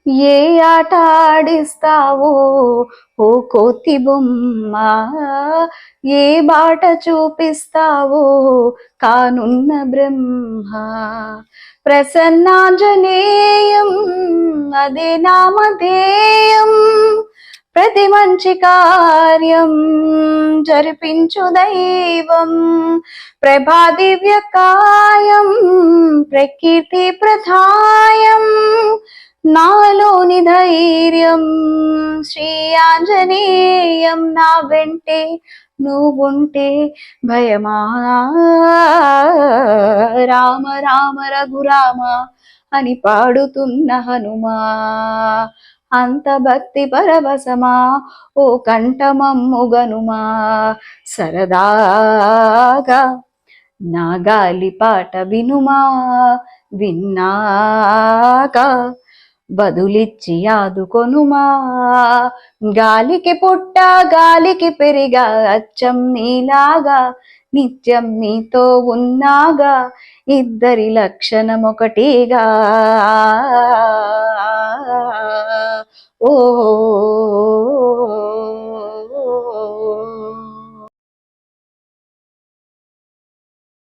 ఏ ఆట ఆడిస్తావో ఓ కోతి బొమ్మ, ఏ బాట చూపిస్తావో కానున్న బ్రహ్మ. ప్రసన్నాంజనేయం అదే నామధేయం, ప్రతి మంచి కార్యం జరిపించు దైవం. ప్రభాదివ్యకాయం ప్రకీర్తి ప్రధాయం, నాలోని ధైర్యం శ్రీ ఆంజనేయం. నా వెంటే నువ్వుంటే భయమా, రామ రామ రఘురామ అని పాడుతున్న హనుమా. అంత భక్తి పరవశమా ఓ కంఠమమ్ముగనుమా, సరదాగా నా గాలి పాట వినుమా. విన్నాక బదులిచ్చి ఆదుకొనుమా. గాలికి పుట్ట గాలికి పెరిగా, అచ్చం నీలాగా నిత్యం నీతో ఉన్నాగా, ఇద్దరి లక్షణం ఒకటిగా. ఓ